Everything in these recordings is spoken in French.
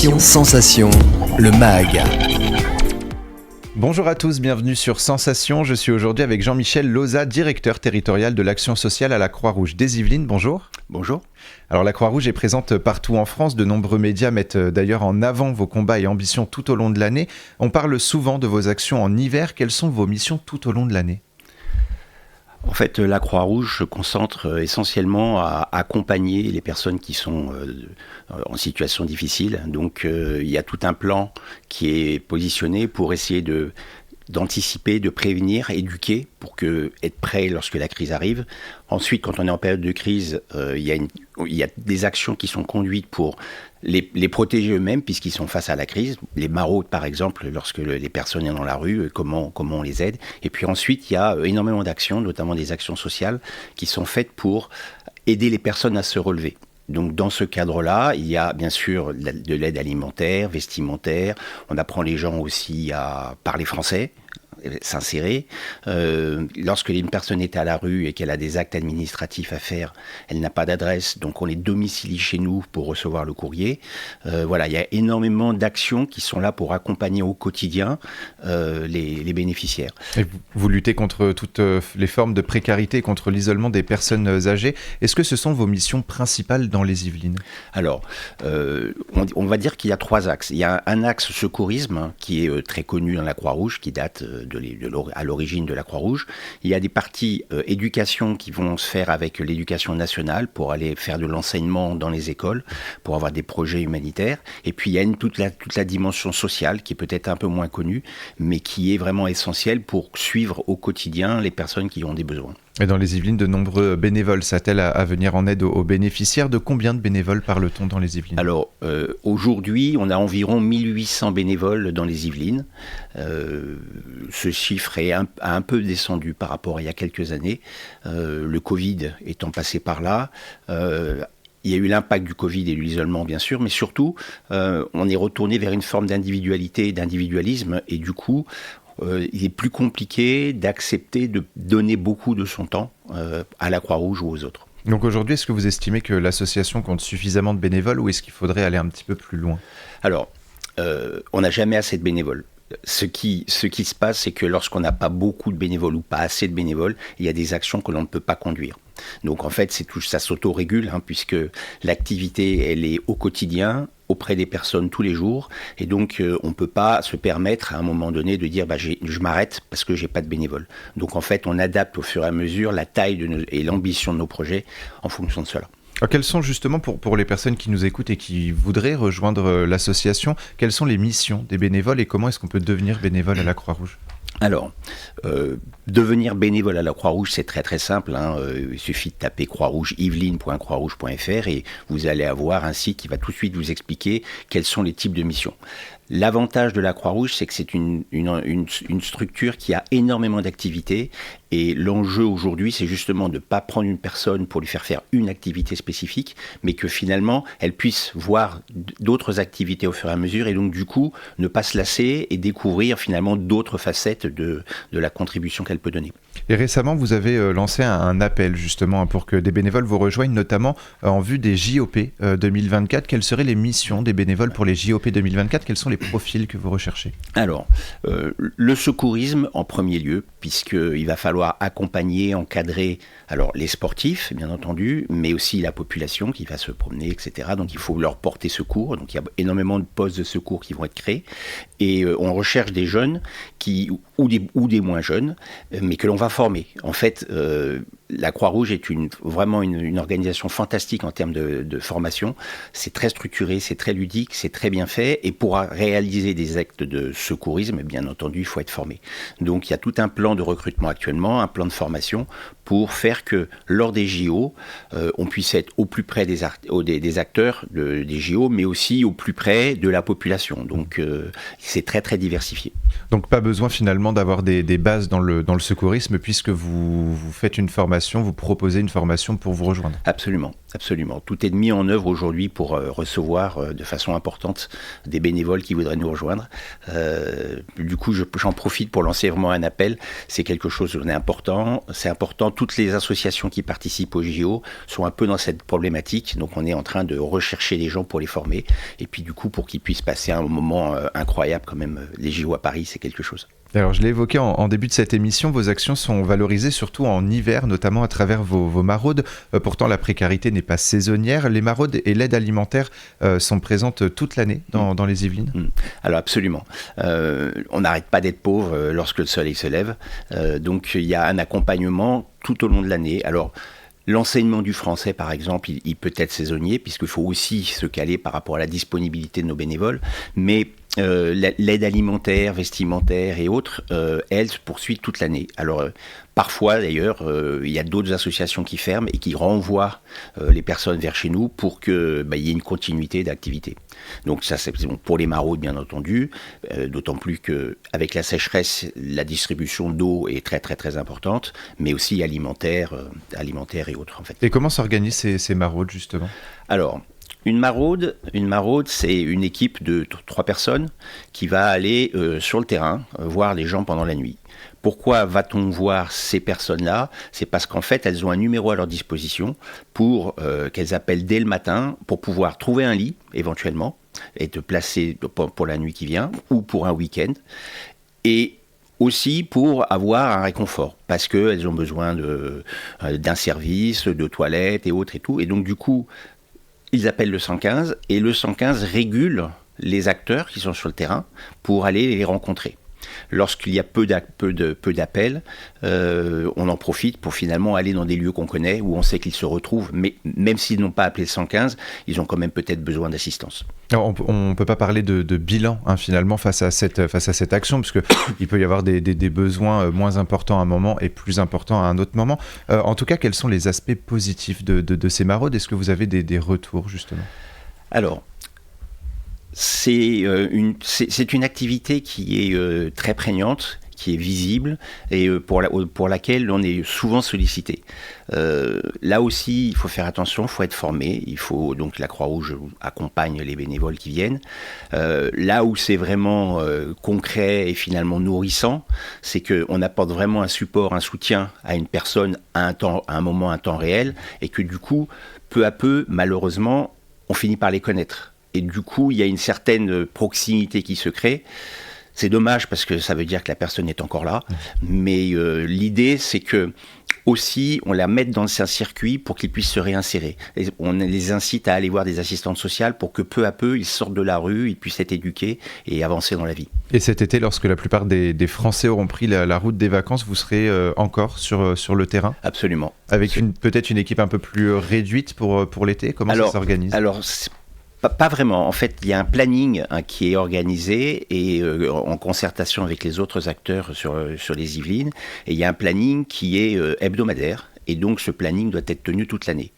Sensation, le MAG. Bonjour à tous, bienvenue sur Sensation. Je suis aujourd'hui avec Jean-Michel Loza, directeur territorial de l'action sociale à la Croix-Rouge des Yvelines. Bonjour. Bonjour. Alors la Croix-Rouge est présente partout en France. De nombreux médias mettent d'ailleurs en avant vos combats et ambitions tout au long de l'année. On parle souvent de vos actions en hiver. Quelles sont vos missions tout au long de l'année ? En fait, la Croix-Rouge se concentre essentiellement à accompagner les personnes qui sont en situation difficile. Donc, il y a tout un plan qui est positionné pour essayer d'anticiper, de prévenir, éduquer pour être prêt lorsque la crise arrive. Ensuite, quand on est en période de crise, il y a des actions qui sont conduites pour les protéger eux-mêmes puisqu'ils sont face à la crise. Les maraudes, par exemple, lorsque les personnes sont dans la rue, comment on les aide. Et puis ensuite, il y a énormément d'actions, notamment des actions sociales, qui sont faites pour aider les personnes à se relever. Donc dans ce cadre-là, il y a bien sûr de l'aide alimentaire, vestimentaire. On apprend les gens aussi à parler français, s'insérer. Lorsque une personne est à la rue et qu'elle a des actes administratifs à faire, elle n'a pas d'adresse, donc on les domicilie chez nous pour recevoir le courrier. Voilà, il y a énormément d'actions qui sont là pour accompagner au quotidien les bénéficiaires. Et vous luttez contre toutes les formes de précarité, contre l'isolement des personnes âgées. Est-ce que ce sont vos missions principales dans les Yvelines ? Alors, on va dire qu'il y a 3 axes. Il y a un axe secourisme qui est très connu dans la Croix-Rouge, qui date à l'origine de la Croix-Rouge. Il y a des parties éducation qui vont se faire avec l'éducation nationale pour aller faire de l'enseignement dans les écoles, pour avoir des projets humanitaires. Et puis il y a toute la dimension sociale qui est peut-être un peu moins connue, mais qui est vraiment essentielle pour suivre au quotidien les personnes qui ont des besoins. Et dans les Yvelines, de nombreux bénévoles s'attellent à venir en aide aux bénéficiaires. De combien de bénévoles parle-t-on dans les Yvelines ? Alors, aujourd'hui, on a environ 1800 bénévoles dans les Yvelines. Ce chiffre a un peu descendu par rapport à il y a quelques années. Le Covid étant passé par là, il y a eu l'impact du Covid et de l'isolement, bien sûr, mais surtout, on est retourné vers une forme d'individualité et d'individualisme. Et du coup, il est plus compliqué d'accepter de donner beaucoup de son temps à la Croix-Rouge ou aux autres. Donc aujourd'hui, est-ce que vous estimez que l'association compte suffisamment de bénévoles ou est-ce qu'il faudrait aller un petit peu plus loin ? Alors, on n'a jamais assez de bénévoles. Ce qui se passe, c'est que lorsqu'on n'a pas beaucoup de bénévoles ou pas assez de bénévoles, il y a des actions que l'on ne peut pas conduire. Donc en fait, ça s'auto-régule, puisque l'activité, elle est au quotidien, auprès des personnes tous les jours, et donc on ne peut pas se permettre à un moment donné de dire je m'arrête parce que j'ai pas de bénévoles. Donc en fait, on adapte au fur et à mesure la taille et l'ambition de nos projets en fonction de cela. Alors, quelles sont justement, pour les personnes qui nous écoutent et qui voudraient rejoindre l'association, quelles sont les missions des bénévoles et comment est-ce qu'on peut devenir bénévole à la Croix-Rouge ? Alors, devenir bénévole à la Croix-Rouge, c'est très très simple. Il suffit de taper yvelines.croixrouge.fr et vous allez avoir un site qui va tout de suite vous expliquer quels sont les types de missions. L'avantage de la Croix-Rouge, c'est que c'est une structure qui a énormément d'activités et l'enjeu aujourd'hui, c'est justement de ne pas prendre une personne pour lui faire une activité spécifique, mais que finalement, elle puisse voir d'autres activités au fur et à mesure et donc du coup, ne pas se lasser et découvrir finalement d'autres facettes de la contribution qu'elle peut donner. Et récemment, vous avez lancé un appel justement pour que des bénévoles vous rejoignent, notamment en vue des JOP 2024. Quelles seraient les missions des bénévoles pour les JOP 2024 ? Quels sont les profils que vous recherchez ? Alors, le secourisme en premier lieu, puisqu'il va falloir accompagner, encadrer les sportifs, bien entendu, mais aussi la population qui va se promener, etc. Donc il faut leur porter secours. Donc il y a énormément de postes de secours qui vont être créés. Et on recherche des jeunes ou des moins jeunes, mais que l'on va former. En fait, la Croix-Rouge est vraiment une organisation fantastique en termes de formation. C'est très structuré, c'est très ludique, c'est très bien fait. Et pour réaliser des actes de secourisme, bien entendu, il faut être formé. Donc, il y a tout un plan de recrutement actuellement, un plan de formation pour faire que lors des JO, on puisse être au plus près des acteurs des JO, mais aussi au plus près de la population. Donc, c'est très, très diversifié. Donc pas besoin finalement d'avoir des bases dans le secourisme, puisque vous faites une formation, vous proposez une formation pour vous rejoindre. Absolument, absolument. Tout est mis en œuvre aujourd'hui pour recevoir de façon importante des bénévoles qui voudraient nous rejoindre. Du coup, j'en profite pour lancer vraiment un appel. C'est quelque chose d'important. C'est important. Toutes les associations qui participent au JO sont un peu dans cette problématique. Donc on est en train de rechercher des gens pour les former. Et puis du coup, pour qu'ils puissent passer un moment incroyable quand même. Les JO à Paris, c'est quelque chose. Alors, je l'ai évoqué en début de cette émission, vos actions sont valorisées surtout en hiver, notamment à travers vos maraudes. Pourtant, la précarité n'est pas saisonnière. Les maraudes et l'aide alimentaire sont présentes toute l'année dans les Yvelines. Alors, absolument. On n'arrête pas d'être pauvre lorsque le soleil se lève. Donc, il y a un accompagnement tout au long de l'année. Alors, l'enseignement du français, par exemple, il peut être saisonnier, puisqu'il faut aussi se caler par rapport à la disponibilité de nos bénévoles. Mais l'aide alimentaire, vestimentaire et autres, elle se poursuit toute l'année. Alors, parfois, d'ailleurs, il y a d'autres associations qui ferment et qui renvoient les personnes vers chez nous pour qu'il y ait une continuité d'activité. Donc ça, c'est bon pour les maraudes, bien entendu, d'autant plus qu'avec la sécheresse, la distribution d'eau est très, très, très importante, mais aussi alimentaire et autres, en fait. Et comment s'organisent ces maraudes, justement ? Alors, une maraude, c'est une équipe de 3 personnes qui va aller sur le terrain, voir les gens pendant la nuit. Pourquoi va-t-on voir ces personnes-là ? C'est parce qu'en fait, elles ont un numéro à leur disposition pour qu'elles appellent dès le matin pour pouvoir trouver un lit, éventuellement, et te placer pour la nuit qui vient ou pour un week-end. Et aussi pour avoir un réconfort, parce qu'elles ont besoin d'un service, de toilettes et autres et tout. Et donc, du coup, ils appellent le 115 et le 115 régule les acteurs qui sont sur le terrain pour aller les rencontrer. Lorsqu'il y a peu d'appels, on en profite pour finalement aller dans des lieux qu'on connaît, où on sait qu'ils se retrouvent, mais même s'ils n'ont pas appelé le 115, ils ont quand même peut-être besoin d'assistance. Alors, on ne peut pas parler de bilan finalement face à cette action, parce qu'il peut y avoir des besoins moins importants à un moment et plus importants à un autre moment. En tout cas, quels sont les aspects positifs de ces maraudes ? Est-ce que vous avez des retours, justement ? Alors, c'est une activité qui est très prégnante, qui est visible et pour laquelle on est souvent sollicité. Là aussi, il faut faire attention, il faut être formé. Donc la Croix-Rouge accompagne les bénévoles qui viennent. Là où c'est vraiment concret et finalement nourrissant, c'est qu'on apporte vraiment un support, un soutien à une personne à un moment, un temps réel, et que du coup, peu à peu, malheureusement, on finit par les connaître. Et du coup, il y a une certaine proximité qui se crée. C'est dommage parce que ça veut dire que la personne est encore là. Mais l'idée, c'est que aussi, on la mette dans un circuit pour qu'ils puissent se réinsérer. Et on les incite à aller voir des assistantes sociales pour que peu à peu, ils sortent de la rue, ils puissent être éduqués et avancer dans la vie. Et cet été, lorsque la plupart des Français auront pris la route des vacances, vous serez encore sur le terrain ? Absolument. Avec peut-être une équipe un peu plus réduite pour l'été ? Comment ça s'organise ? Alors, pas vraiment. En fait, il y a un planning qui est organisé et en concertation avec les autres acteurs sur les Yvelines. Et il y a un planning qui est hebdomadaire. Et donc, ce planning doit être tenu toute l'année.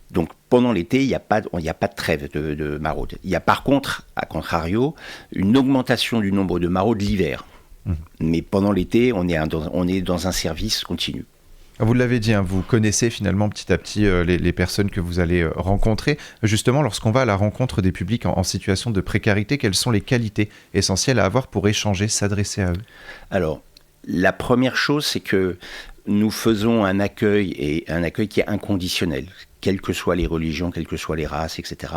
Donc, pendant l'été, il n'y a pas de trêve de maraude. Il y a par contre, à contrario, une augmentation du nombre de maraudes l'hiver. Mais pendant l'été, on est dans un service continu. Vous l'avez dit, vous connaissez finalement petit à petit les personnes que vous allez rencontrer. Justement, lorsqu'on va à la rencontre des publics en situation de précarité, quelles sont les qualités essentielles à avoir pour échanger, s'adresser à eux ? Alors, la première chose, c'est que nous faisons un accueil qui est inconditionnel, quelles que soient les religions, quelles que soient les races, etc.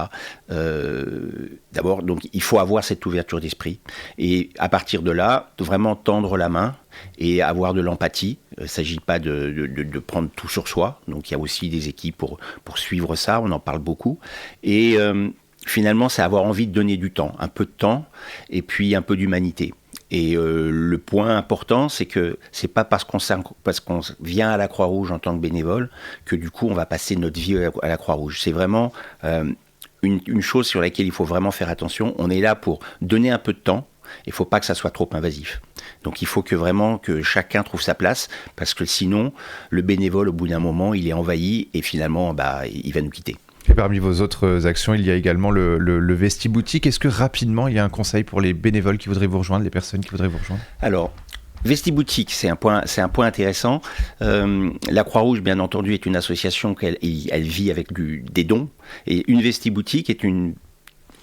D'abord, donc, il faut avoir cette ouverture d'esprit. Et à partir de là, vraiment tendre la main et avoir de l'empathie. Il ne s'agit pas de prendre tout sur soi. Donc, il y a aussi des équipes pour suivre ça. On en parle beaucoup. Et finalement, c'est avoir envie de donner du temps. Un peu de temps et puis un peu d'humanité. Et le point important, c'est que c'est pas parce qu'on vient à la Croix-Rouge en tant que bénévole que du coup on va passer notre vie à la Croix-Rouge. C'est vraiment une chose sur laquelle il faut vraiment faire attention. On est là pour donner un peu de temps. Il ne faut pas que ça soit trop invasif. Donc il faut que chacun trouve sa place, parce que sinon, le bénévole, au bout d'un moment, il est envahi et finalement, il va nous quitter. Et parmi vos autres actions, il y a également le Vesti Boutique. Est-ce que rapidement, il y a un conseil pour les bénévoles qui voudraient vous rejoindre, les personnes qui voudraient vous rejoindre ? Alors, Vesti Boutique, c'est un point intéressant. La Croix-Rouge, bien entendu, est une association elle vit avec des dons. Et une Vesti Boutique est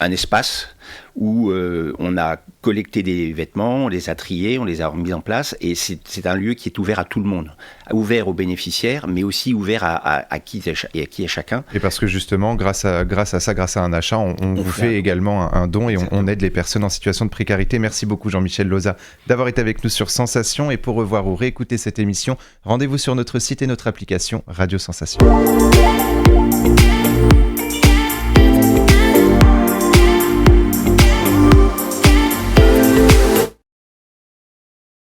un espace où on a collecté des vêtements, on les a triés, on les a mis en place, et c'est un lieu qui est ouvert à tout le monde, ouvert aux bénéficiaires, mais aussi ouvert à qui est chacun. Et parce que justement, grâce à un achat, on vous fait également un don et on aide les personnes en situation de précarité. Merci beaucoup Jean-Michel Loza d'avoir été avec nous sur Sensation, et pour revoir ou réécouter cette émission, rendez-vous sur notre site et notre application Radio Sensation.